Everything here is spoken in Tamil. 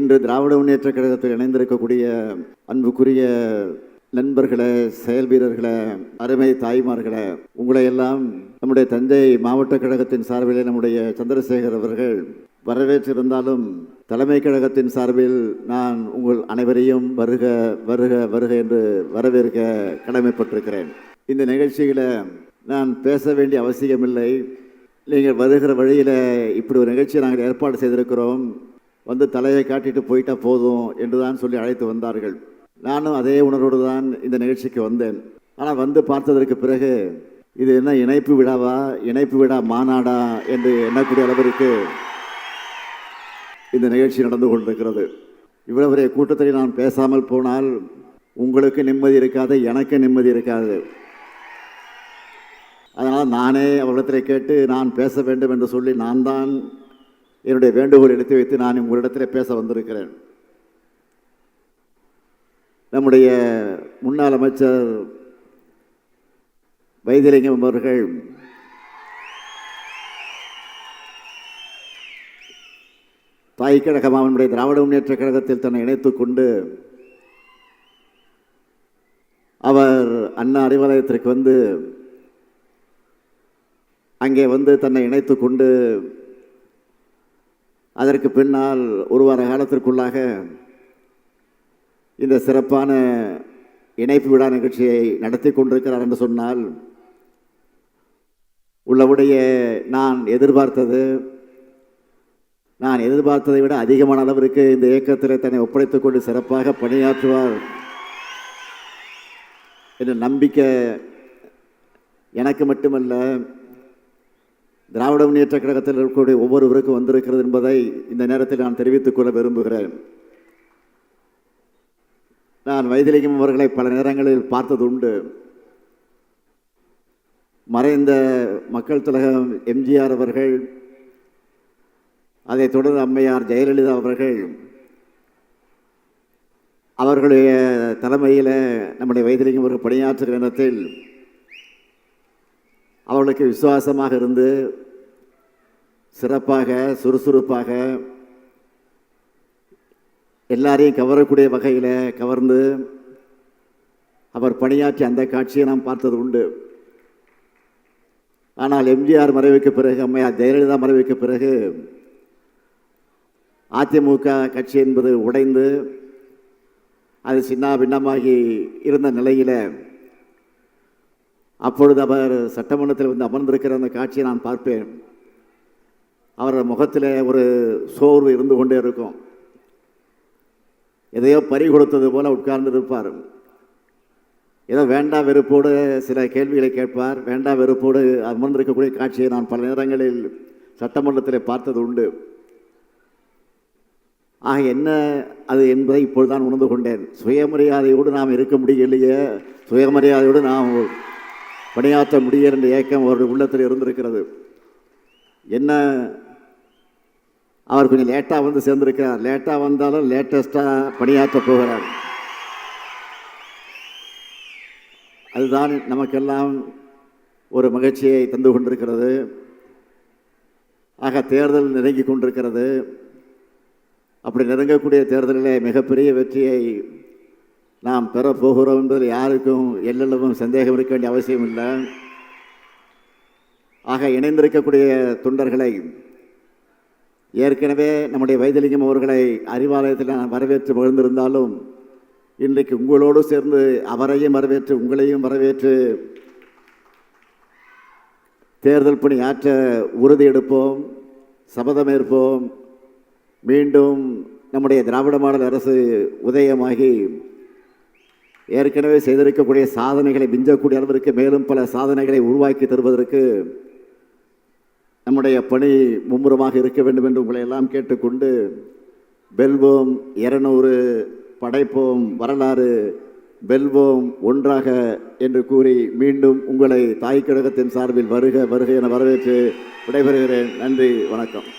இன்று திராவிட முன்னேற்றக் கழகத்தில் இணைந்திருக்கக்கூடிய அன்புக்குரிய நண்பர்களே, செயல் வீரர்களே, அருமை தாய்மார்களே, உங்களை எல்லாம் நம்முடைய தஞ்சை மாவட்ட கழகத்தின் சார்பிலே நம்முடைய சந்திரசேகர் அவர்கள் வரவேற்றிருந்தாலும் தலைமை கழகத்தின் சார்பில் நான் உங்கள் அனைவரையும் வருக வருக வருக என்று வரவேற்க கடமைப்பட்டிருக்கிறேன். இந்த நிகழ்ச்சியில் நான் பேச வேண்டிய அவசியமில்லை. நீங்கள் வருகிற வழியில் இப்படி ஒரு நிகழ்ச்சியை நாங்கள் ஏற்பாடு செய்திருக்கிறோம், வந்து தலையை காட்டிட்டு போயிட்டா போதும் என்று தான் சொல்லி அழைத்து வந்தார்கள். நானும் அதே உணர்வோடு தான் இந்த நிகழ்ச்சிக்கு வந்தேன். ஆனால் வந்து பார்த்ததற்கு பிறகு இது என்ன இணைப்பு விழாவா, இணைப்பு விழா மாநாடா என்று எண்ணக்கூடிய அளவிற்கு இந்த நிகழ்ச்சி நடந்து கொண்டிருக்கிறது. இவ்வளவு பெரிய கூட்டத்தில் நான் பேசாமல் போனால் உங்களுக்கு நிம்மதி இருக்காது, எனக்கு நிம்மதி இருக்காது. அதனால் நானே அவரிடத்தில் கேட்டு நான் பேச வேண்டும் என்று சொல்லி நான் தான் என்னுடைய வேண்டுகோள் எடுத்து வைத்து நான் உங்களிடத்தில் பேச வந்திருக்கிறேன். நம்முடைய முன்னாள் அமைச்சர் வைத்திலிங்கம் அவர்கள் தாய் கழகம் அவனுடைய திராவிட முன்னேற்ற கழகத்தில் தன்னை இணைத்துக் கொண்டு அவர் அண்ணா அறிவாலயத்திற்கு வந்து அங்கே வந்து தன்னை இணைத்து கொண்டு அதற்கு பின்னால் ஒரு வார காலத்திற்குள்ளாக இந்த சிறப்பான இணைப்பு விழா நிகழ்ச்சியை நடத்தி கொண்டிருக்கிறார் என்று சொன்னால் உள்ளபடியே நான் எதிர்பார்த்ததை விட அதிகமான அளவிற்கு இந்த இயக்கத்தில் தன்னை ஒப்படைத்துக் கொண்டு சிறப்பாக பணியாற்றுவார் என்ற நம்பிக்கை எனக்கு மட்டுமல்ல, திராவிட முன்னேற்ற கழகத்தில் இருக்கக்கூடிய ஒவ்வொருவருக்கும் வந்திருக்கிறது என்பதை இந்த நேரத்தில் நான் தெரிவித்துக் கொள்ள விரும்புகிறேன். நான் வைத்திலிங்கம் அவர்களை பல நேரங்களில் பார்த்தது உண்டு. மறைந்த மக்கள் திலகம் எம்ஜிஆர் அவர்கள், அதைத் தொடர்ந்து அம்மையார் ஜெயலலிதா அவர்களுடைய தலைமையில் நம்முடைய வைத்திலிங்கம் அவர்கள் பணியாற்றுகிற இடத்தில் அவர்களுக்கு விசுவாசமாக இருந்து சிறப்பாக சுறுசுறுப்பாக எல்லாரையும் கவரக்கூடிய வகையில் கவர்ந்து அவர் பணியாற்றிய அந்த காட்சியை நாம் பார்த்தது உண்டு. ஆனால் எம்ஜிஆர் மறைவுக்கு பிறகு, அம்மையார் ஜெயலலிதா மறைவுக்கு பிறகு அதிமுக கட்சி என்பது உடைந்து அது சின்ன பின்னமாகி இருந்த நிலையில் அப்பொழுது அவர் சட்டமன்றத்தில் வந்து அமர்ந்திருக்கிற அந்த காட்சியை நான் பார்ப்பேன். அவர் முகத்தில் ஒரு சோர்வு இருந்து கொண்டே இருக்கும். எதையோ பறி கொடுத்தது போல உட்கார்ந்து இருப்பார். ஏதோ வேண்டா வெறுப்போடு சில கேள்விகளை கேட்பார். வேண்டா வெறுப்போடு அமர்ந்திருக்கக்கூடிய காட்சியை நான் பல நேரங்களில் சட்டமன்றத்தில் பார்த்தது உண்டு. ஆக என்ன அது என்பதை இப்பொழுது தான் உணர்ந்து கொண்டேன். சுயமரியாதையோடு நாம் இருக்க முடியலையே, சுயமரியாதையோடு நாம் பணியாற்ற முடியல என்ற ஏக்கம் அவருடைய உள்ளத்தில் இருந்திருக்கிறது. என்ன, அவர் கொஞ்சம் லேட்டாக வந்து சேர்ந்திருக்கிறார். லேட்டாக வந்தாலும் லேட்டஸ்டாக பணியாற்ற போகிறார். அதுதான் நமக்கெல்லாம் ஒரு மகிழ்ச்சியை தந்து கொண்டிருக்கிறது. ஆக தேர்தல் நெருங்கி கொண்டிருக்கிறது. அப்படி நெருங்கக்கூடிய தேர்தலில் மிகப்பெரிய வெற்றியை நாம் பெறப்போகிறோம் என்பதில் யாருக்கும் எல்லளவும் சந்தேகம் இருக்க வேண்டிய அவசியம் இல்லை. ஆக இணைந்திருக்கக்கூடிய தொண்டர்களை, ஏற்கனவே நம்முடைய வைத்திலிங்கம் அவர்களை அறிவாலயத்தில் நான் வரவேற்று மகிழ்ந்திருந்தாலும் இன்றைக்கு உங்களோடு சேர்ந்து அவரையும் வரவேற்று உங்களையும் வரவேற்று தேர்தல் பணி ஆற்ற உறுதி எடுப்போம், சபதமேற்போம். மீண்டும் நம்முடைய திராவிட மாடல் அரசு உதயமாகி ஏற்கனவே செய்திருக்கக்கூடிய சாதனைகளை மிஞ்சக்கூடிய அளவிற்கு மேலும் பல சாதனைகளை உருவாக்கி தருவதற்கு நம்முடைய பணி மும்முரமாக இருக்க வேண்டும் என்று உங்களை எல்லாம் கேட்டுக்கொண்டு, வெல்வோம் 200, படைப்போம் வரலாறு, வெல்வோம் ஒன்றாக என்று கூறி மீண்டும் உங்களை தாய் கழகத்தின் சார்பில் வருக வருக என வரவேற்று விடைபெறுகிறேன். நன்றி, வணக்கம்.